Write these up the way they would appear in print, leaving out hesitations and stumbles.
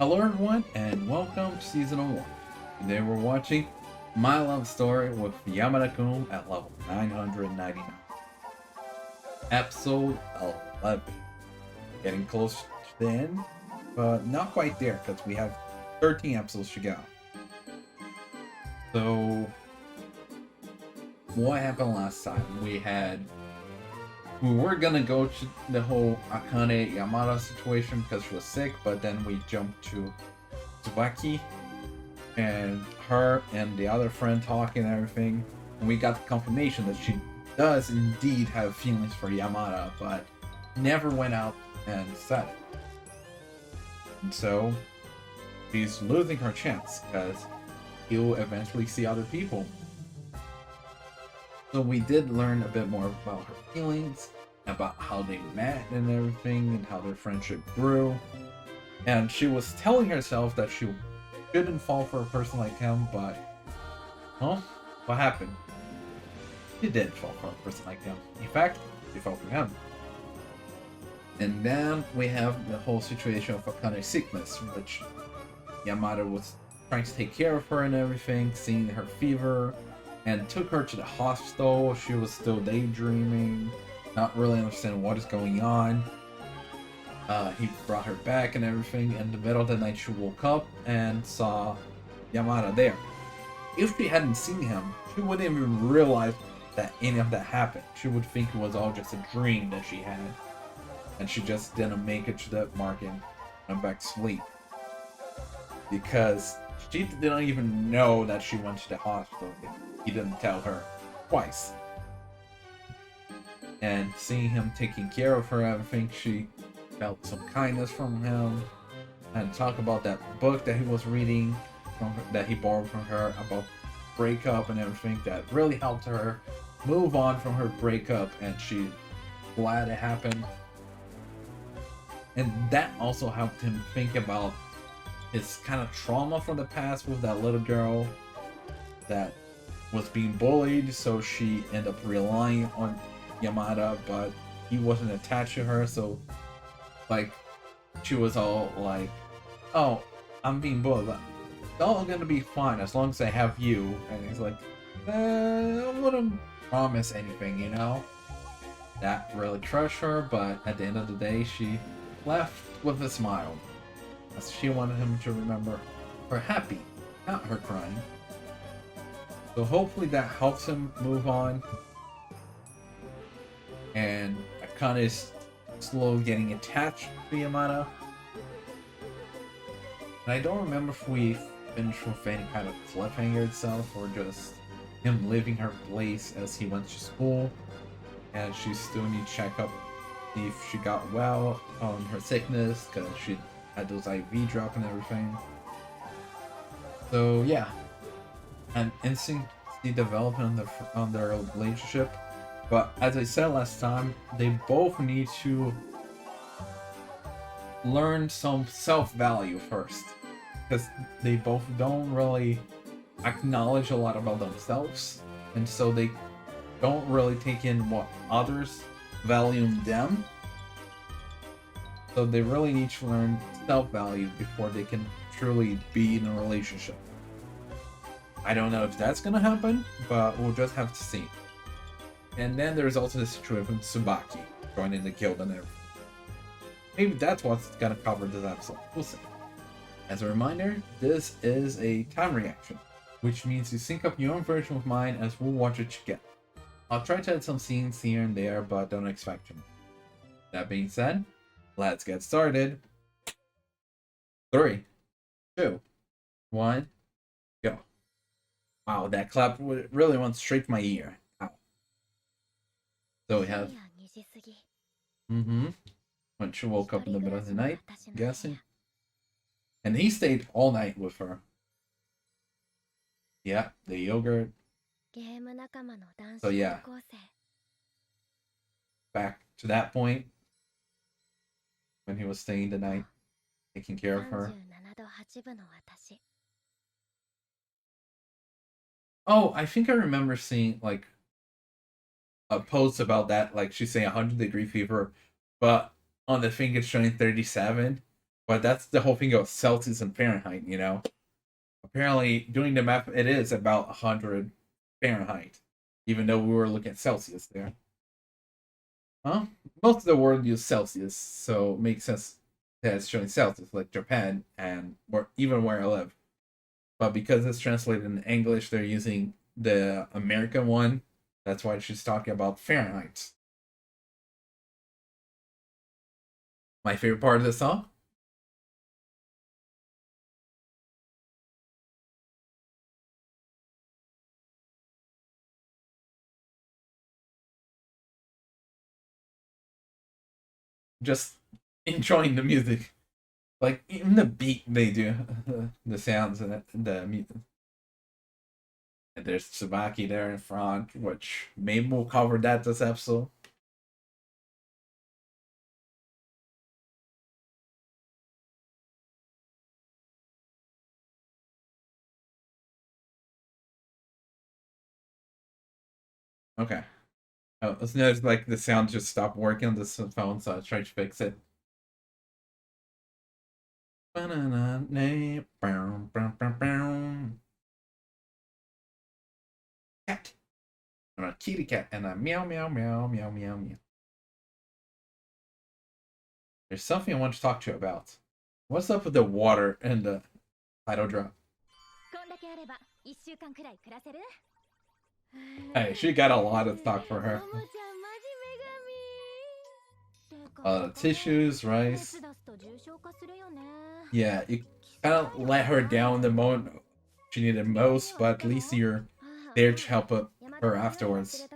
Hello everyone and welcome to Season 1. Today we're watching My Love Story with Yamada-kun at level 999. Episode 11. Getting close to the end, but not quite there because we have 13 episodes to go. So, what happened last time? We were gonna go to the whole Akane Yamada situation because she was sick, but then we jumped to Tsubaki and her and the other friend talking and everything, and we got the confirmation that she does indeed have feelings for Yamada, but never went out and said it. And so she's losing her chance because he'll eventually see other people. So we did learn a bit more about her feelings, about how they met and everything, and how their friendship grew. And she was telling herself that she shouldn't fall for a person like him, but, well, what happened? She did fall for a person like him. In fact, she fell for him. And then we have the whole situation of Akane's sickness, which Yamada was trying to take care of her and everything, seeing her fever, and took her to the hospital. She was still daydreaming, not really understanding what is going on. He brought her back and everything. In the middle of the night, she woke up and saw Yamada there. If she hadn't seen him, she wouldn't even realize that any of that happened. She would think it was all just a dream that she had, and she just didn't make it to that mark and went back to sleep. Because she didn't even know that she went to the hospital. He didn't tell her twice. And seeing him taking care of her, everything, she felt some kindness from him. And talk about that book that he was reading from her, that he borrowed from her, about breakup and everything, that really helped her move on from her breakup, and she's glad it happened. And that also helped him think about his kind of trauma from the past with that little girl that was being bullied, so she ended up relying on Yamada, but he wasn't attached to her, so like she was all like, oh, I'm being bullied, but it's all gonna be fine as long as I have you. And he's like, I wouldn't promise anything, you know? That really crushed her, but at the end of the day, she left with a smile, as she wanted him to remember her happy, not her crying. So hopefully that helps him move on. And Akane is slowly getting attached to Yamada. And I don't remember if we finished with any kind of cliffhanger itself, or just him leaving her place as he went to school. And she still needs to check up, see if she got well on her sickness, because she had those IV drop and everything. So yeah, and instinct development on their relationship. But as I said last time, they both need to learn some self-value first, because they both don't really acknowledge a lot about themselves, and so they don't really take in what others value in them. So they really need to learn self-value before they can truly be in a relationship. I don't know if that's gonna happen, but we'll just have to see. And then there's also the situation with Tsubaki joining the guild and everything. Maybe that's what's gonna cover this episode. We'll see. As a reminder, this is a time reaction, which means you sync up your own version with mine as we'll watch it together. I'll try to add some scenes here and there, but don't expect too much. That being said, let's get started. 3, 2, 1, go. Wow, that clap really went straight to my ear. Ow. So we have... when she woke up in the middle of the night, I'm guessing. And he stayed all night with her. Yeah, the yogurt. So yeah, back to that point, when he was staying the night, taking care of her. Oh, I think I remember seeing like a post about that, like she's saying 100-degree fever, but on the thing it's showing 37. But that's the whole thing of Celsius and Fahrenheit, Apparently, doing the math, it is about 100 Fahrenheit, even though we were looking at Celsius there. Huh? Most of the world use Celsius, so it makes sense that it's showing Celsius, like Japan and even where I live. But because it's translated in English, they're using the American one. That's why she's talking about Fahrenheit. My favorite part of the song? Just enjoying the music. Like, even the beat they do, the sounds and the music. And there's Tsubaki there in front, which maybe we'll cover that this episode. Okay. Oh, let's notice like the sound just stopped working on this phone, so I tried to fix it. Cat. And a kitty cat and a meow meow meow meow meow meow. There's something I want to talk to you about. What's up with the water and the title drop? Hey, she got a lot of stock for her. Tissues, rice. Yeah, you kind of let her down the moment she needed most, but at least you're there to help her afterwards.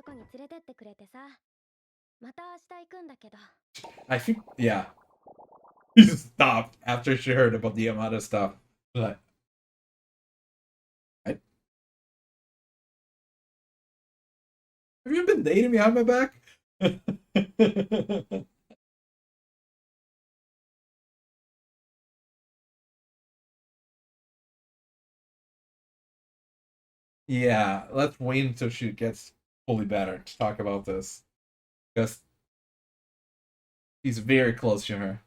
I think, yeah. She stopped after she heard about the Yamada stuff. But have you been dating behind my back? Yeah, let's wait until she gets fully better to talk about this. Because he's very close to her.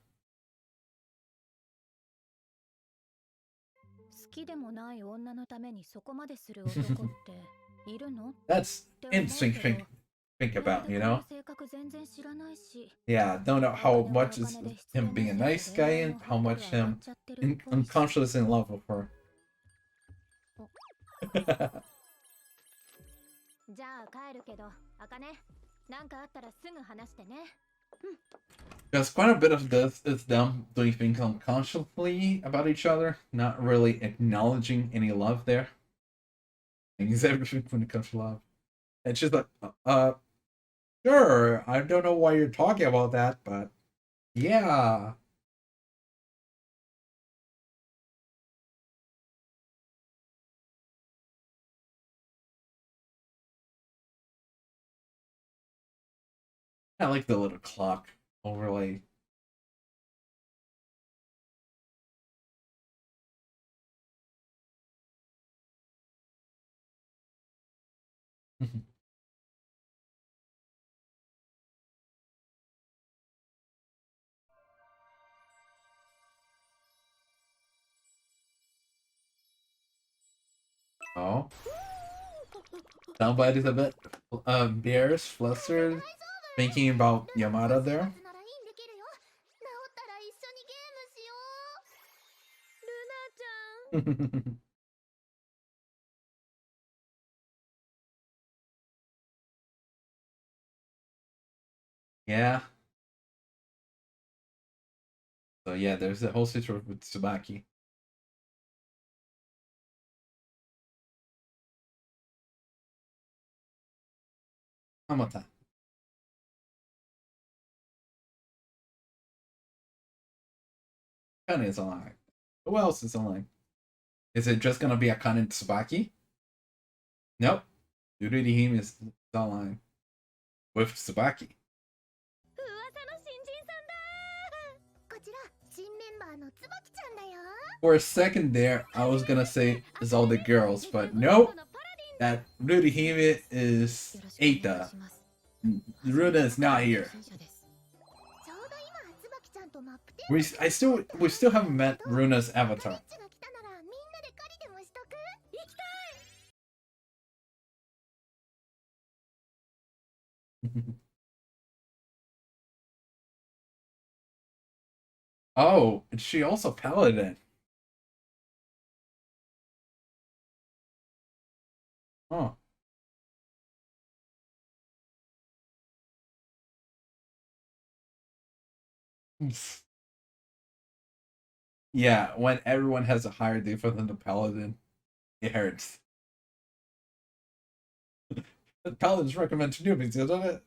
That's interesting think about, Yeah, don't know how much is him being a nice guy and how much him unconsciously in love with her. Because quite a bit of this is them doing things unconsciously about each other, not really acknowledging any love there. Things everything when it comes to love. It's just like, sure, I don't know why you're talking about that, but yeah. I like the little clock overlay. Oh. Somebody's a bit embarrassed, flustered, thinking about Yamada there. Yeah. So yeah, there's the whole situation with Tsubaki. Hamata. Akane is online. Who else is online? Is it just gonna be Akane and Tsubaki? Nope. Rurihime is online with Tsubaki. For a second there, I was gonna say it's all the girls, but nope. That Rurihime is Eita. Runa is not here. We still haven't met Runa's avatar. Oh, is she also paladin? Oh. Yeah, when everyone has a higher default than the paladin, it hurts. The paladins recommend to newbies, doesn't it?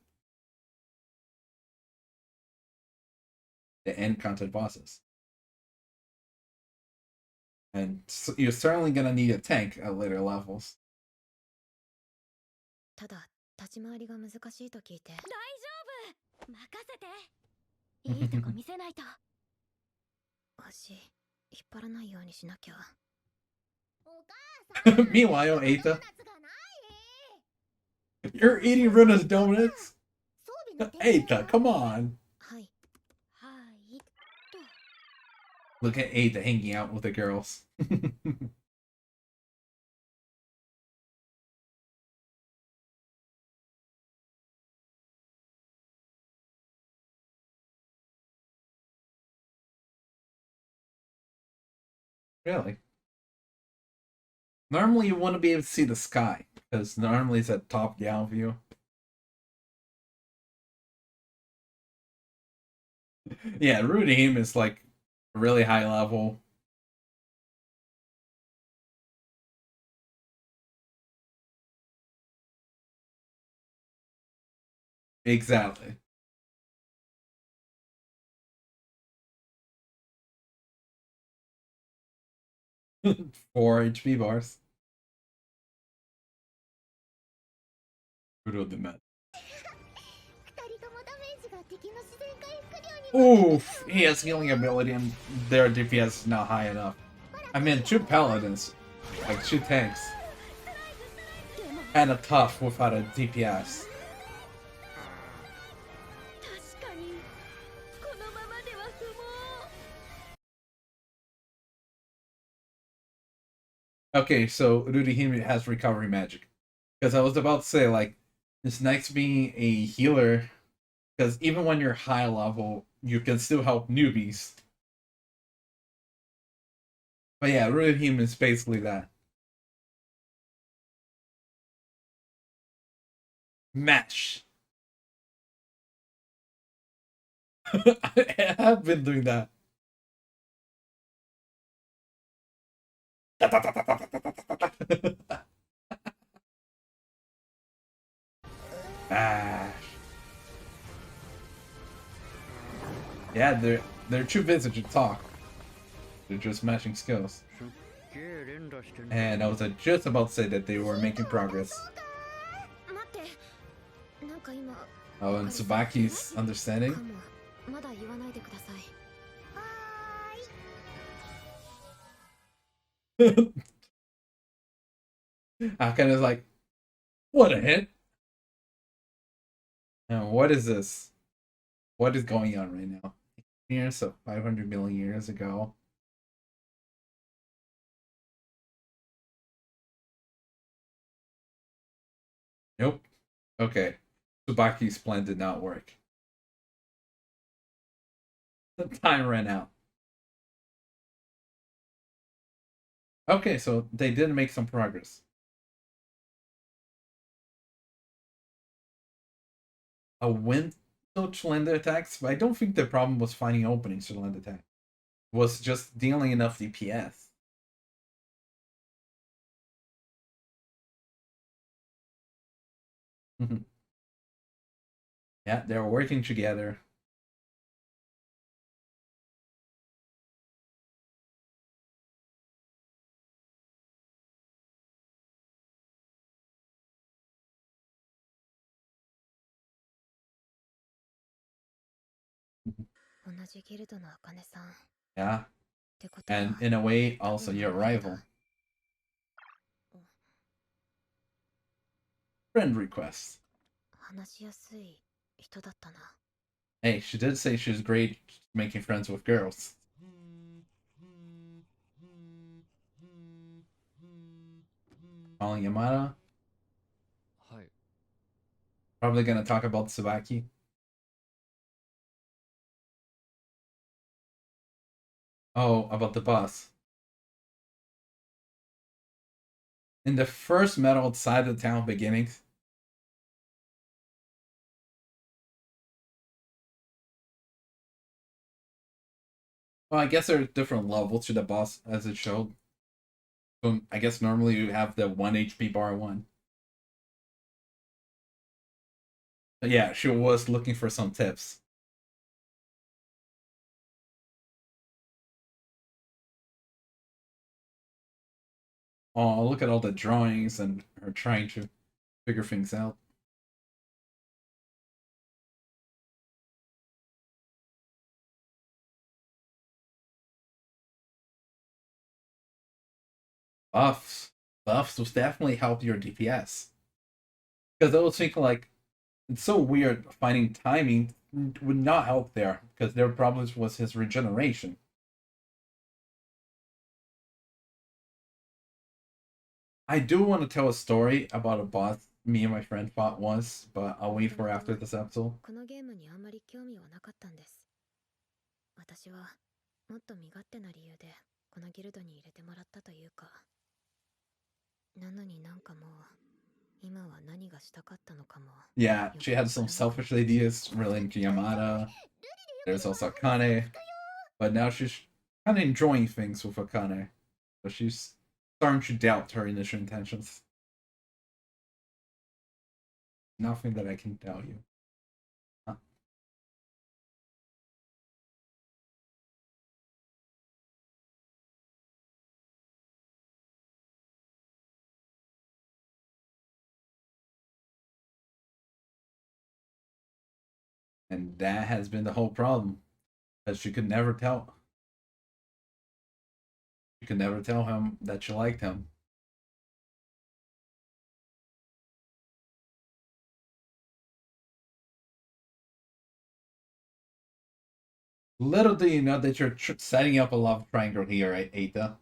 The end content bosses. And so you're certainly gonna need a tank at later levels. ただ立ち回りが難しいと聞いて。大丈夫。任せて。いいとこ見せないと。足引っ張らないようにしなきゃ。Meanwhile, Eita, you're eating Runa's donuts. Eita, come on. Look at Eita hanging out with the girls. Really? Normally you want to be able to see the sky, because normally it's a top-down view. Yeah, Rurihime is like really high level. Exactly. 4 HP bars. Oof, he has healing ability and their DPS is not high enough. I mean, 2 paladins, like 2 tanks, and a tough without a DPS. Okay, so Rurihime has recovery magic. Because I was about to say, like, it's nice being a healer, because even when you're high level, you can still help newbies. But yeah, Rurihime is basically that. Mash. I have been doing that. Mash. Yeah, they're too busy to talk. They're just mashing skills. And I was just about to say that they were making progress. Oh, and Tsubaki's understanding? Akane is like, what a hit! Now, what is this? What is going on right now? Years, so 500 million years ago. Nope. Okay. Tsubaki's plan did not work. The time ran out. Okay, so they did make some progress. A wind to land attacks, but I don't think the problem was finding openings to land attack. It was just dealing enough DPS. Yeah, they were working together. Yeah. And in a way, also your rival. Friend request. Hey, she did say she was great making friends with girls. Calling Yamada. はい。 Probably gonna talk about Tsubaki. Oh, about the bus. In the first metal outside the town beginnings. Well, I guess there are different levels to the boss as it showed. So I guess normally you have the 1 HP bar one. But yeah, she was looking for some tips. Oh, look at all the drawings and her trying to figure things out. Buffs. Buffs will definitely help your DPS. Because I was thinking, like, it's so weird finding timing would not help there, because their problem was his regeneration. I do want to tell a story about a boss me and my friend fought once, but I'll wait for after this episode. このゲームにあまり興味はなかったんです。私はもっと身勝手な理由でこのギルドに入れてもらったというか。なのになんかもう今は何がしたかったのかも。Yeah, she had some selfish ideas relating to Yamada. There's also Akane, but now she's kind of enjoying things with Akane. So she's starting to doubt her initial intentions. Nothing that I can tell you. Huh. And that has been the whole problem. Because she could never tell. She could never tell him that she liked him. Little do you know that you're setting up a love triangle here, right, Aita?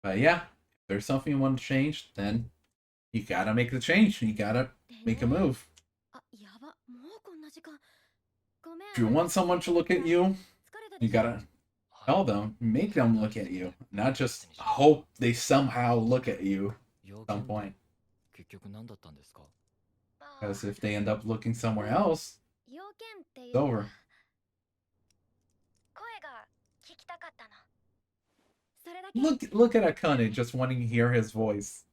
But yeah, if there's something you want to change, then you gotta make the change. You gotta make a move. If you want someone to look at you, you gotta tell them, make them look at you, not just hope they somehow look at you at some point. 結局何だったんですか？ Because if they end up looking somewhere else, it's over. Look at Akane just wanting to hear his voice.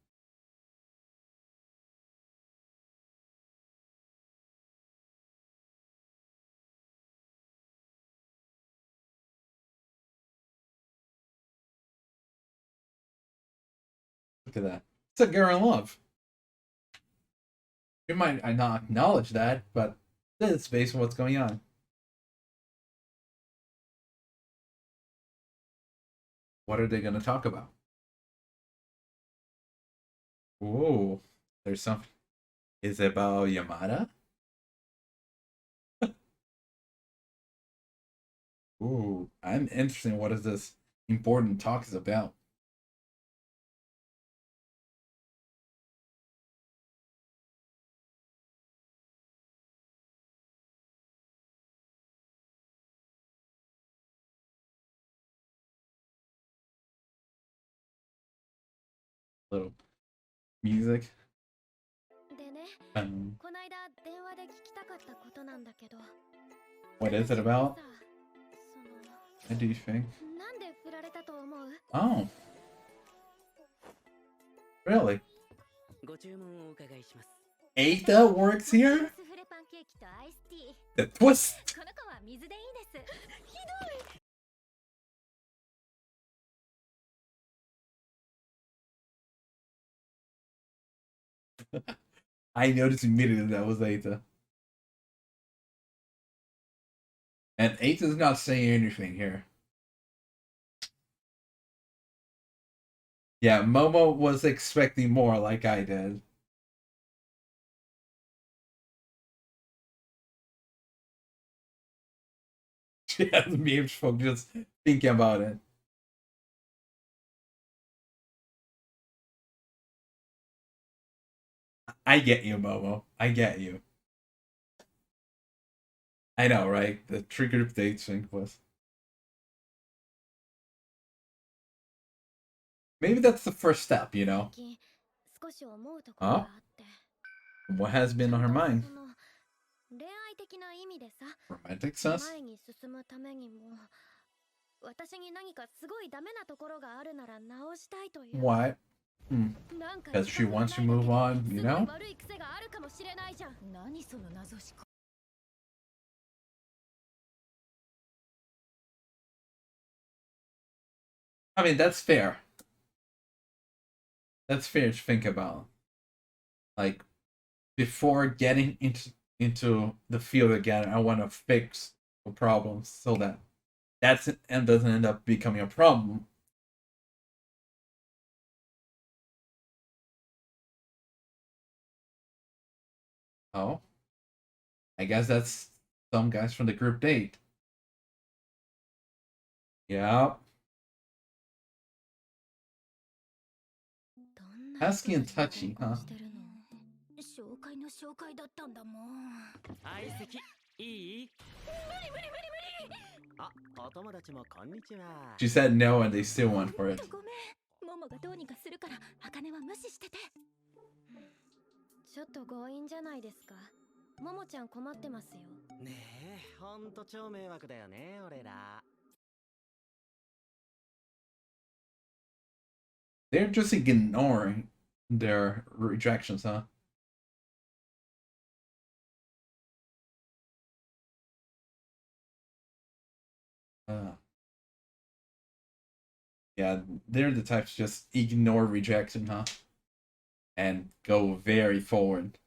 Look at that. It's a girl in love. You might not acknowledge that, but this is based on what's going on. What are they going to talk about? Ooh, there's some. Is it about Yamada? Ooh, I'm interested in what is this important talk is about. Little music. でね、 Um, こないだ電話で聞きたかったことなんだけど。 what is it about? その What do you think? なんで振られたと思う？ Oh, really? ご注文をお伺いします。 Aita works here? スフレパンケーキとアイスティー。 The twist. この子は水でいいです。ひどい。 I noticed immediately that was Aita. And Aita's not saying anything here. Yeah, Momo was expecting more like I did. She has memes from just thinking about it. I get you, Momo. I get you. I know, right? The trigger date sync was. Maybe that's the first step, you know? 最近少し思うところ Huh? があって What has been on her ちゃんと mind? その恋愛的な意味でさ Romantic sense? 前に進むためにも私に何かすごいダメなところがあるなら直したいという Why? Hmm. なんか Because she wants to move on, you すごい know? 悪い癖があるかもしれないじゃん何その謎しか I mean, that's fair. That's fair to think about. Like, before getting into the field again, I want to fix the problems so that and doesn't end up becoming a problem. Oh, I guess that's some guys from the group date. Yeah, どんな Husky and touchy, huh? してるの紹介の紹介だったんだもん相席いいあ、お友達もこんにちは She said no, and they still went for it. ごめんモモがどうにかするから茜は無視しててちょっと強引じゃないですかモモちゃん困ってますよねえ、ほんと超迷惑だよね、俺ら They're just ignoring their rejections, huh? Yeah, they're the types to just ignore rejection, huh? And go very forward.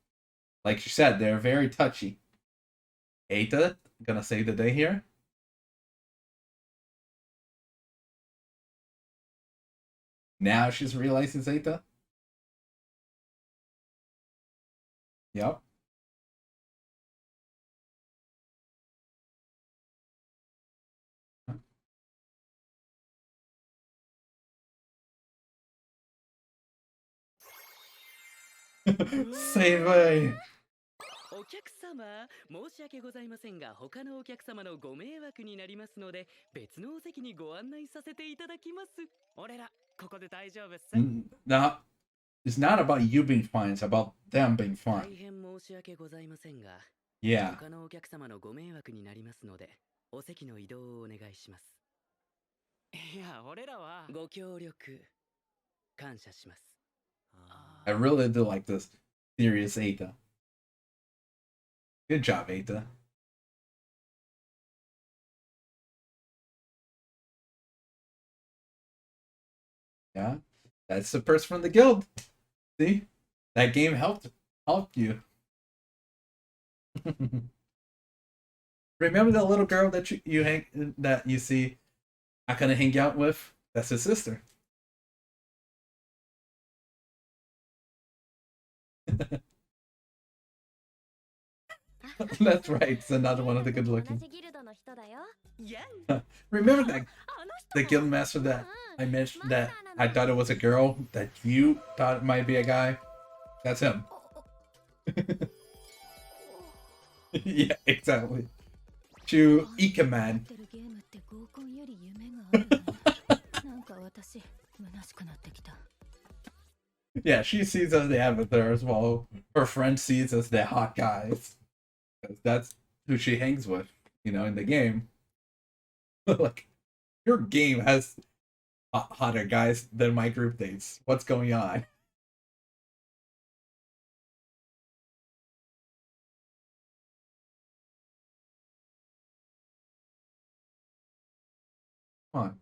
Like she said, they're very touchy. Eita, gonna save the day here. Now she's realizing Zeta. Yep. Save way. お客様、申し訳ございませんが、他のお客様のご迷惑になりますので、別のお席にご案内させていただきます。俺ら、ここで大丈夫っす。Now, it's not about you being fine, it's about them being 大 fine. 変申し訳ございませんが、 Yeah. 他のお客様のご迷惑になりますので、お席の移動をお願いします。いや、俺らはご協力感謝します。I really do like this serious Eita. Good job, Eita. Yeah, that's the person from the guild. See, that game helped you. Remember that little girl that you see Akane hang out with? That's his sister. That's right. It's another one of the good looking. 同じギルドの人だよ Remember that あの人 the guild master that I mentioned that I thought it was a girl that you thought it might be a guy? That's him. Yeah, exactly. To Ikeman. てるゲームって合コンより夢があるねなんか私虚しくなってきた Yeah, she sees us the avatars while her friend sees us the hot guys. 'Cause that's who she hangs with, you know, in the game. Like, your game has hotter guys than my group dates. What's going on? Come on.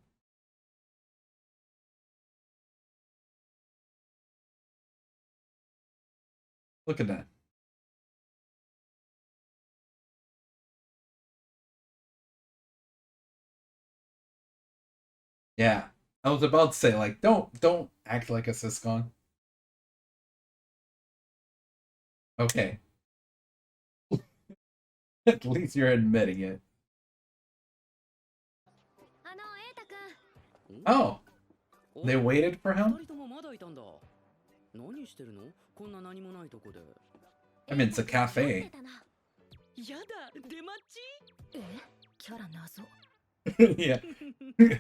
Look at that. Yeah. I was about to say, like, don't act like a siscon. Okay. At least you're admitting it. Oh, they waited for 二 him? 人ともまだいたんだ。何してるの？こんな何もないとこで。 I mean, it's a cafe. やだ、出待ち？え、キャラ謎。Yeah.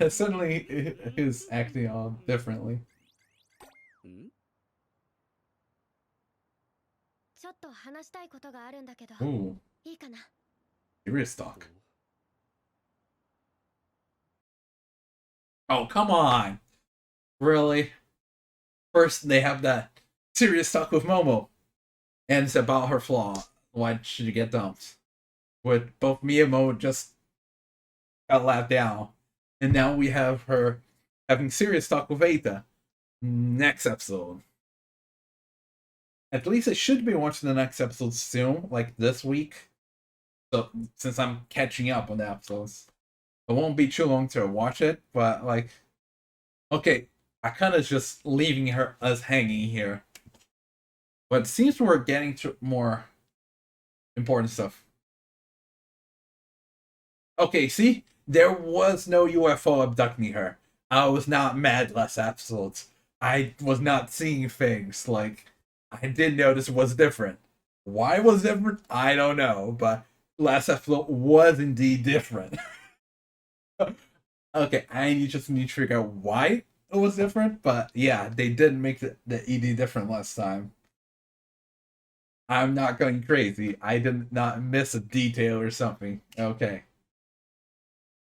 Suddenly, he's acting all differently. ん？ちょっと話したいことがあるんだけど、 Ooh, いいかな？ serious talk. Oh, come on. Really? First, they have that serious talk with Momo. And it's about her flaw. Why should you get dumped? With both me and Momo just got laughed down. And now we have her having serious talk with Eita. Next episode. At least I should be watching the next episode soon, like this week. So since I'm catching up on the episodes. It won't be too long to watch it, but like, okay, Akane's just leaving us hanging here. But it seems we're getting to more important stuff. Okay, see? There was no UFO abducting her. I was not mad last episodes. I was not seeing things. Like, I did notice it was different. Why it was different? I don't know, but last episode was indeed different. Okay, I just need to figure out why it was different, but yeah, they did make the ED different last time. I'm not going crazy. I did not miss a detail or something. Okay.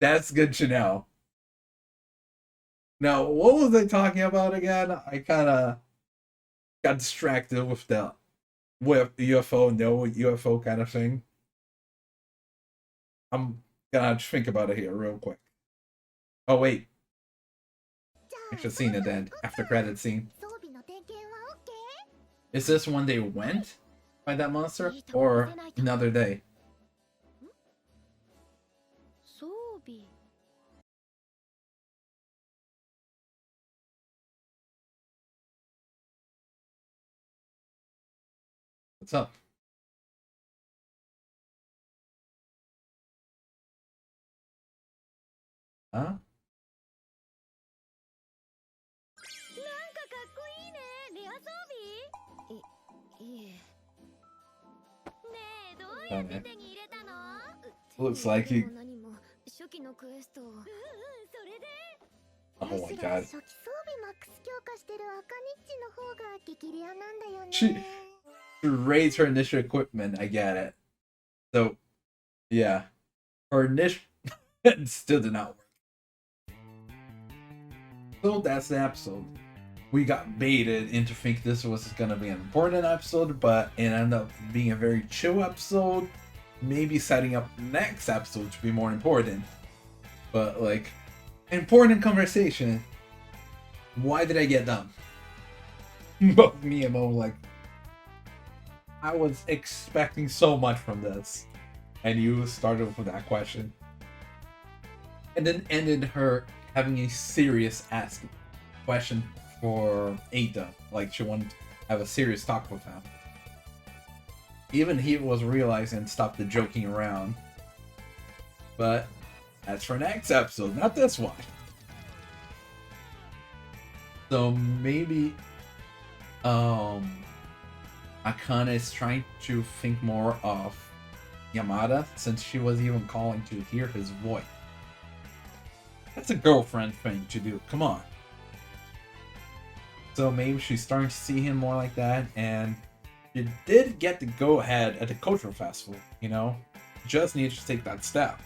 That's good to know. Now, what was I talking about again? I kind of got distracted with UFO, no UFO kind of thing. I'm gonna have to think about it here real quick. Oh, wait. I should have seen it then. After credit scene. Is this when they went by that monster? Or another day? 装備。 What's up? Huh? なんかかっこいいね。レア装備？いえ。ねえ、どうやって手に入れたの？ Looks like you. 何も初期のクエストを。それで。 Oh my むしろ god. 初期装備マックス強化してるアカニッチの方が激レアなんだよね。 To raise her initial equipment, I get it. So, yeah. Her initial still did not work. So that's the episode. We got baited into think this was gonna be an important episode, but it ended up being a very chill episode. Maybe setting up next episode to be more important. But like, important conversation. Why did I get done? Both me and Mo like, I was expecting so much from this. And you started with that question. And then ended her having a serious ask question for Eita. Like she wanted to have a serious talk with him. Even he was realizing and stopped the joking around. But that's for next episode, not this one. So maybe Akane is trying to think more of Yamada, since she was even calling to hear his voice. That's a girlfriend thing to do, come on. So maybe she's starting to see him more like that, and she did get the go-ahead at the cultural festival, you know? Just needs to take that step.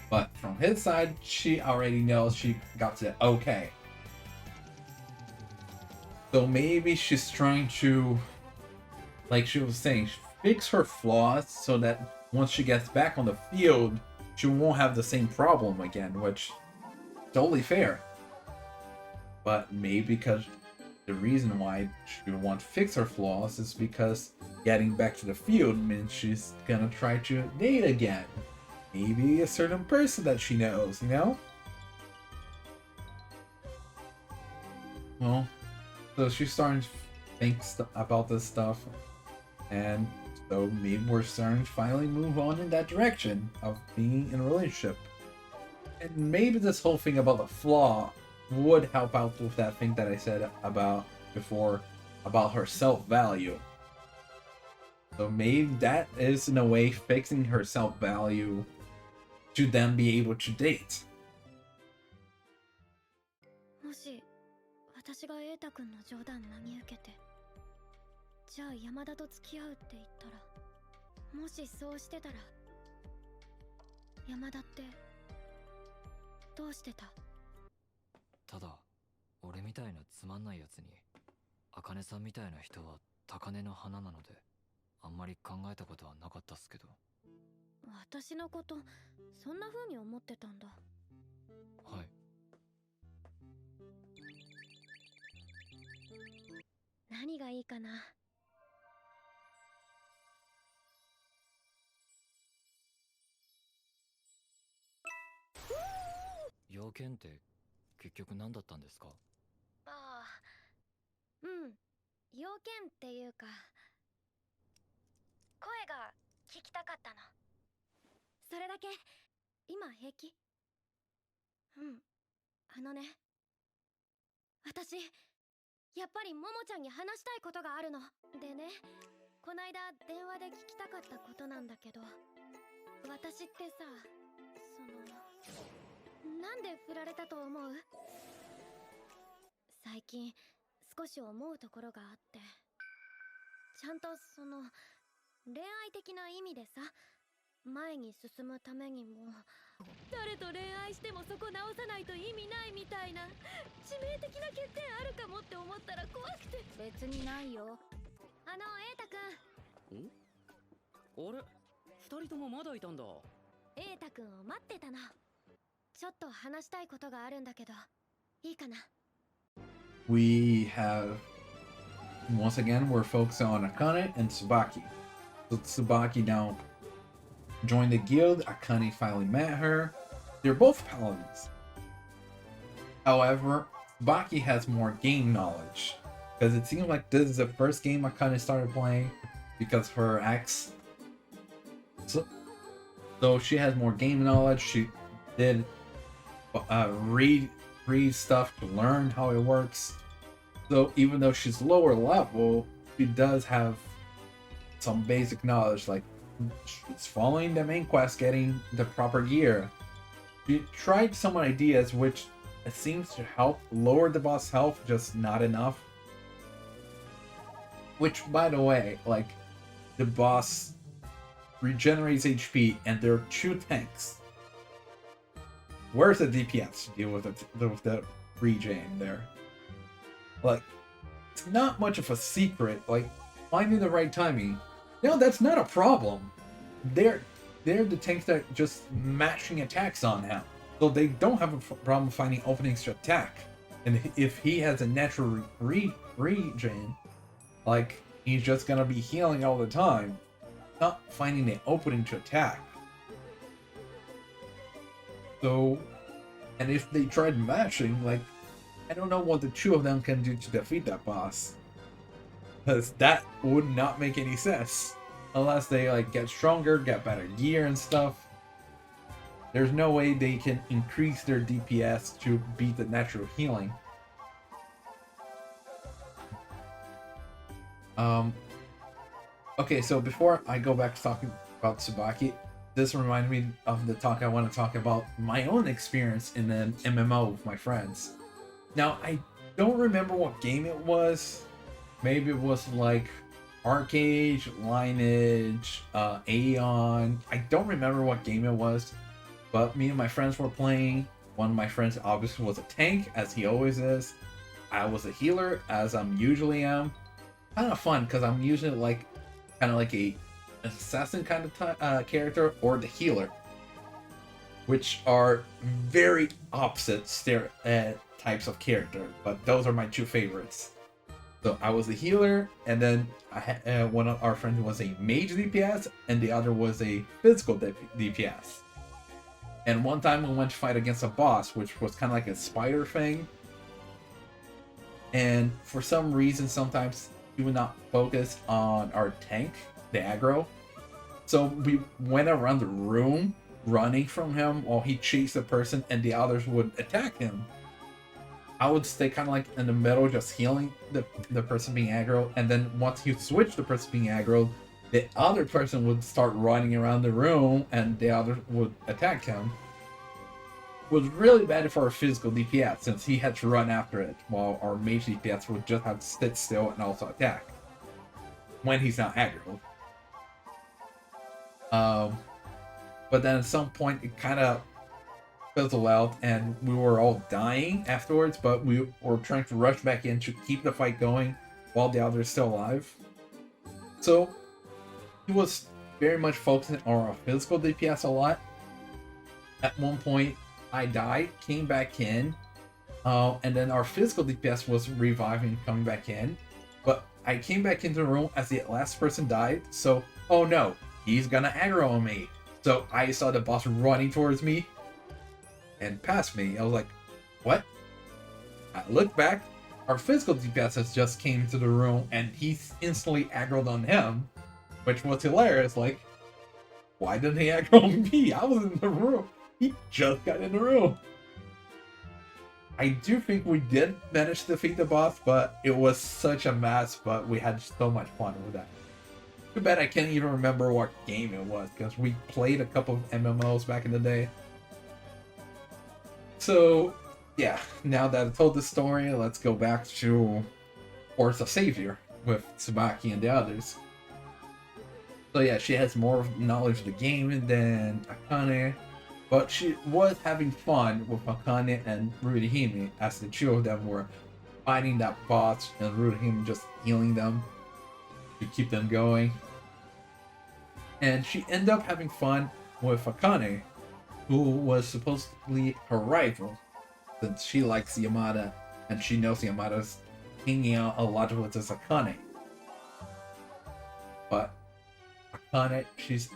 But from his side, she already knows she got the okay. So maybe she's trying to, like she was saying, fix her flaws so that once she gets back on the field, she won't have the same problem again, which is totally fair. But maybe because the reason why she would want to fix her flaws is because getting back to the field means she's gonna try to date again. Maybe a certain person that she knows, you know? Well, so she's starting to think about this stuff, and so maybe we're starting to finally move on in that direction of being in a relationship. And maybe this whole thing about the flaw would help out with that thing that I said about before about her self-value. So maybe that is in a way fixing her self-value to then be able to date. もし私が瑛太くんの冗談真に受けて、じゃあ山田と付き合うって言ったら、もしそうしてたら、山田ってどうしてた？ただ俺みたいなつまんないやつに茜さんみたいな人は高嶺の花なのであんまり考えたことはなかったっすけど。私のことそんな風に思ってたんだ。はい。何がいいかな。要件って結局何だったんですか？ああ、うん、要件っていうか、声が聞きたかったの。それだけ。今平気？うん、私やっぱりももちゃんに話したいことがあるの。でね、こないだ電話で聞きたかったことなんだけど、私ってさ、なんで振られたと思う？最近少し思うところがあって、ちゃんと恋愛的な意味でさ、前に進むためにも誰と恋愛してもそこ直さないと意味ないみたいな致命的な欠点あるかもって思ったら怖くて。別にないよ。瑛太くん。ん？あれ、二人ともまだいたんだ。瑛太くんを待ってたの。ちょっと話したいことがあるんだけど、いいかな。We have, once again, we're focusing on Akane and Tsubaki. So Tsubaki now joined the guild. Akane finally met her. They're both paladins. However, Tsubaki has more game knowledge, because it seems like this is the first game Akane started playing because of her ex. So she has more game knowledge. She did read stuff to learn how it works. So even though she's lower level, she does have some basic knowledge, like she's following the main quest, getting the proper gear. She tried some ideas which it seems to help lower the boss health, just not enough. Which, by the way, like, the boss regenerates HP and there are 2 tanks. Where's the DPS to deal with the regen there? Like, it's not much of a secret. Like, finding the right timing. No, that's not a problem. They're the tanks that are just mashing attacks on him, so they don't have a problem finding openings to attack. And if he has a natural regen, like, he's just gonna be healing all the time, not finding the opening to attack. So, and if they tried mashing, like, I don't know what the 2 of them can do to defeat that boss. Because that would not make any sense. Unless they, like, get stronger, get better gear and stuff. There's no way they can increase their DPS to beat the natural healing. Okay, so before I go back to talking about Tsubaki, this reminded me of the talk I want to talk about my own experience in an MMO with my friends. Now, I don't remember what game it was. Maybe it was like Arcade, Lineage, Aeon. I don't remember what game it was, but me and my friends were playing. One of my friends obviously was a tank, as he always is. I was a healer, as I'm usually am. Kind of fun, because I'm usually like kind of like a assassin kind of character, or the healer, which are very opposite types of character, but those are my 2 favorites. So I was a healer, and then I had one of our friends was a mage DPS, and the other was a physical DPS. And one time we went to fight against a boss, which was kind of like a spider thing. And for some reason, sometimes he would not focus on our tank, the aggro. So we went around the room running from him while he chased the person, and the others would attack him. I would stay kind of like in the middle, just healing the person being aggro, and then once you switch the person being aggro, the other person would start running around the room, and the other would attack him. It was really bad for our physical DPS, since he had to run after it, while our mage DPS would just have to sit still and also attack when he's not aggro. But then at some point it kind of fizzled out, and we were all dying afterwards, but we were trying to rush back in to keep the fight going while the other is still alive. So he was very much focusing on our physical DPS a lot. At one point, I died, came back in, and then our physical DPS was reviving, coming back in. But I came back into the room as the last person died, so, oh no, he's gonna aggro on me. So I saw the boss running towards me and past me. I was like, what? I looked back, our physical DPS has just came into the room, and he's instantly aggroed on him, which was hilarious. Like, why didn't he aggro on me? I was in the room. He just got in the room. I do think we did manage to defeat the boss, but it was such a mess, but we had so much fun with that. Too bad I can't even remember what game it was, because we played a couple of MMOs back in the day. So, yeah, now that I told the story, let's go back to Force of Savior with Tsubaki and the others. So yeah, she has more knowledge of the game than Akane, but she was having fun with Akane and Rurihime as the two of them were fighting that boss, and Rurihime just healing them to keep them going. And she ended up having fun with Akane, who was supposedly her rival, since she likes Yamada and she knows Yamada's hanging out a lot with this Akane. But Akane, she's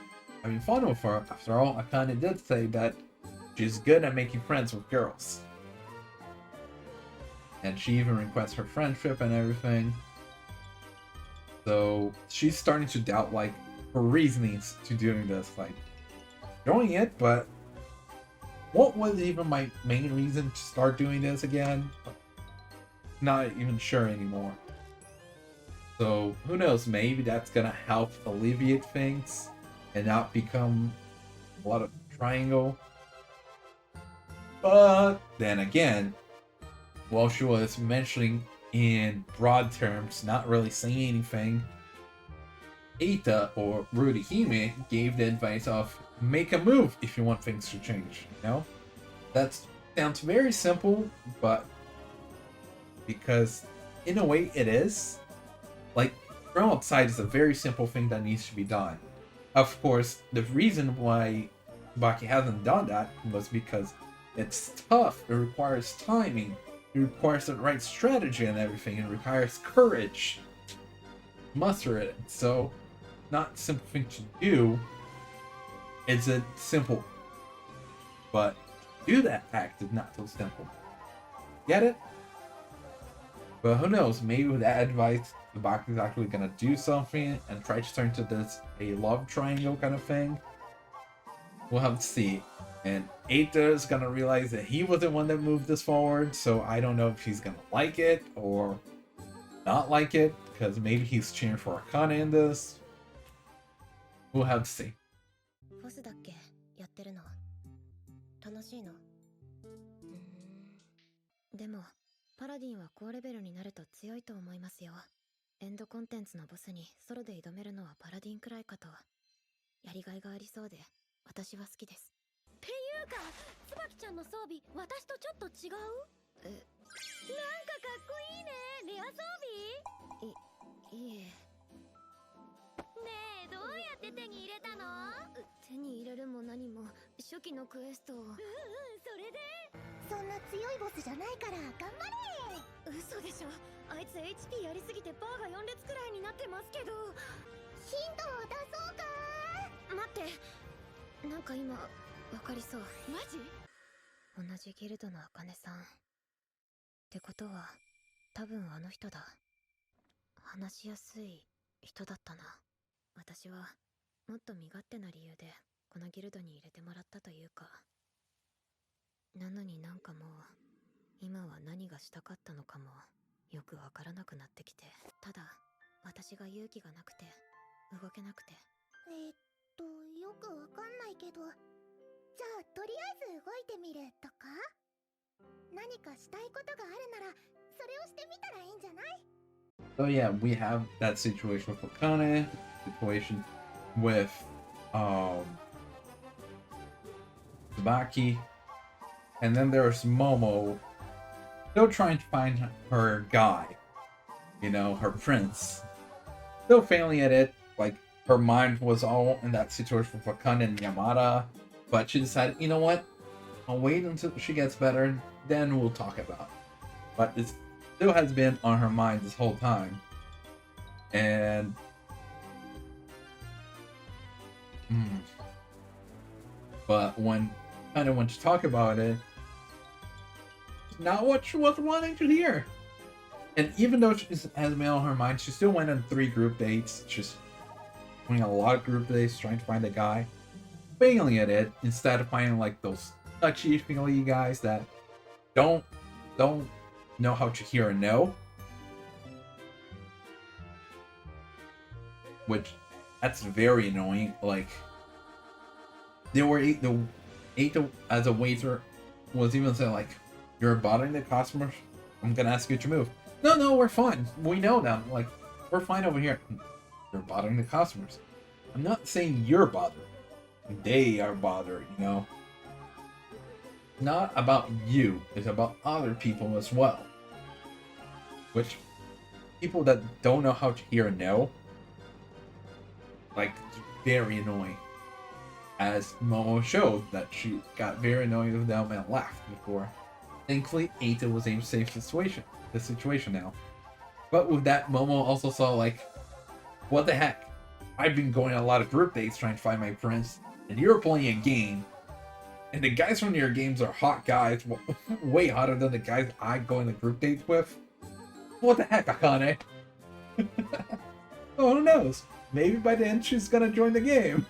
having fun with her. After all, Akane did say that she's good at making friends with girls. And she even requests her friendship and everything. So she's starting to doubt, like, her reasonings to doing this. Like, doing it, but what was even my main reason to start doing this again? Not even sure anymore. So who knows, maybe that's gonna help alleviate things and not become a lot of triangle. But then again, while she was mentioning in broad terms, not really saying anything, Eita, or Rurihime, gave the advice of make a move if you want things to change, you know? That sounds very simple, but because in a way it is. Like, from outside is a very simple thing that needs to be done. Of course, the reason why Tsubaki hasn't done that was because it's tough, it requires timing, it requires the right strategy and everything, it requires courage. Muster it. So, not a simple thing to do. It's a simple, but to do that act is not so simple. Get it? But who knows, maybe with that advice, Tsubaki is actually gonna do something and try to turn to this a love triangle kind of thing. We'll have to see. And Eita is gonna realize that he was the one that moved this forward, so I don't know if he's gonna like it or not like it, because maybe he's cheering for Akane in this. We'll have to see. フォスだっけやってるの楽しいのでもパラディンは高レベルになると強いと思いますよ。エンドコンテンツのボスにソロで挑めるのはパラディンくらいかと。やりがいがありそうで私は好きです。っていうか、椿ちゃんの装備、私とちょっと違う？なんかかっこいいね。レア装備？いえ。ねえ、どうやって手に入れたの？手に入れるも何も初期のクエストを。それで？そんな強いボスじゃないから頑張れ。嘘でしょ。あいつ HP やりすぎてバーが4列くらいになってますけど。ヒントを出そうか。待って、なんか今わかりそう。マジ？同じギルドの茜さんってことは多分あの人だ。話しやすい人だったな。私はもっと身勝手な理由でこのギルドに入れてもらったというか。なのになんかもう今は何がしたかったのかもよくわからなくなってきて、ただ私が勇気がなくて動けなくて。よくわかんないけど、じゃあとりあえず動いてみるとか、何かしたいことがあるならそれをしてみたらいいんじゃない？ So yeah, we have that situation with Akane, situation with Tsubaki, and then there's Momo, still trying to find her guy, you know, her prince. Still failing at it. Like, her mind was all in that situation with Akane and Yamada, but she decided, you know what? I'll wait until she gets better, then we'll talk about it. But it still has been on her mind this whole time. And but when kind of went to talk about it, not what she was wanting to hear. And even though she has been on her mind, she still went on 3 group dates. She's doing a lot of group dates, trying to find a guy, failing at it instead of finding like those touchy feely guys that don't know how to hear a no. Which that's very annoying. Like, they were the Eito as a waiter was even saying like, "You're bothering the customers. I'm gonna ask you to move." No, we're fine. We know them. Like, we're fine over here. You're bothering the customers. I'm not saying you're bothered. They are bothered, you know. Not about you. It's about other people as well. Which, people that don't know how to hear a no, like, very annoying. As Momo showed that she got very annoyed with them and laughed before. Thankfully, Eita was able to save the situation now. But with that, Momo also saw like, what the heck? I've been going on a lot of group dates trying to find my prince, and you're playing a game, and the guys from your games are hot guys, way hotter than the guys I go on the group dates with. What the heck, Akane? Oh, who knows? Maybe by the end she's gonna join the game.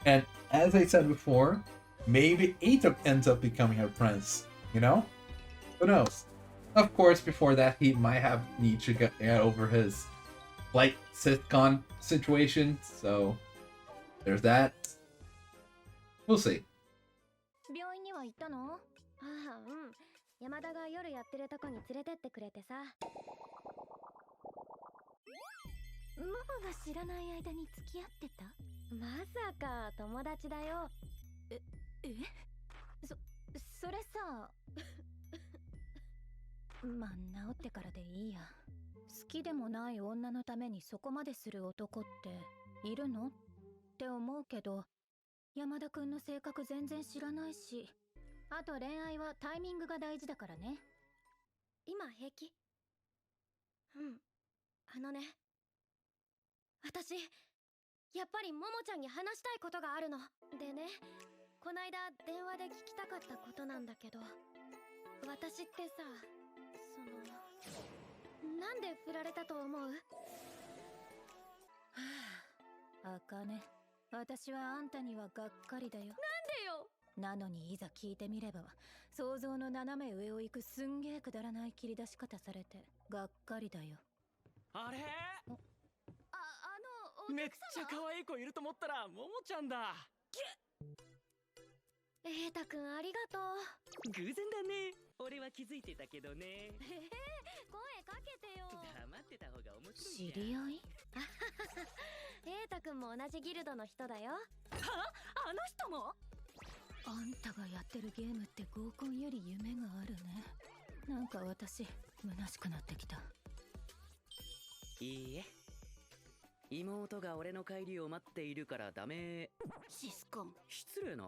And as I said before, maybe Eita ends up becoming her prince, you know? Who knows? Of course, before that, he might have need to get over his flight sitcom situation, so there's that. We'll see. 病院には行ったの？ああ、うん。山田が夜やってるとこに連れてってくれてさ。ママが知らない間に付き合ってた？まさか友達だよ。それさ。まあ治ってからでいいや。好きでもない女のためにそこまでする男っているのって思うけど、山田くんの性格全然知らないし、あと恋愛はタイミングが大事だからね。今平気？うん。私やっぱりももちゃんに話したいことがあるの。でね、こないだ電話で聞きたかったことなんだけど、私ってさ、なんで振られたと思う？はあ、茜、私はあんたにはがっかりだよ。なんでよ。なのにいざ聞いてみれば、想像の斜め上を行くすんげえくだらない切り出し方されてがっかりだよ。あれ？めっちゃ可愛い子いると思ったらももちゃんだ。瑛太くんありがとう。偶然だね。俺は気づいてたけどね。声かけてよ。黙ってた方が面白い。知り合い？瑛太くんも同じギルドの人だよ。は？あの人も？あんたがやってるゲームって合コンより夢があるね。なんか私虚しくなってきた。いいえ、妹が俺の帰りを待っているからダメ。シスコン。失礼な。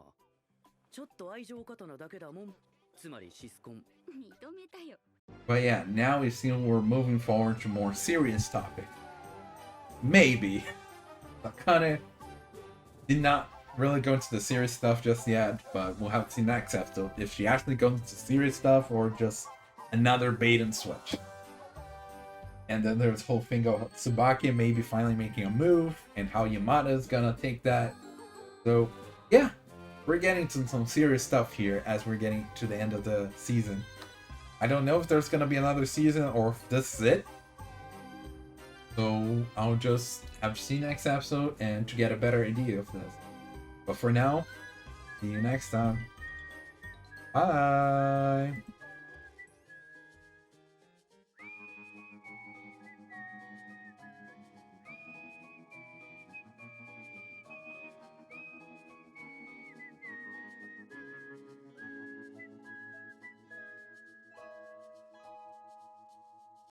ちょっと愛情過多なだけだもん。つまりシスコン。認めたよ。But yeah, now it seems we're moving forward to more serious topic. Maybe. Akane did not really go into the serious stuff just yet, but we'll have to see next episode if she actually goes into serious stuff or just another bait and switch. And then there's whole thing of Tsubaki maybe finally making a move and how Yamada is gonna take that. So yeah, we're getting to some serious stuff here as we're getting to the end of the season. I don't know if there's gonna be another season or if this is it. So I'll just have to see next episode and to get a better idea of this. But for now, see you next time. Bye!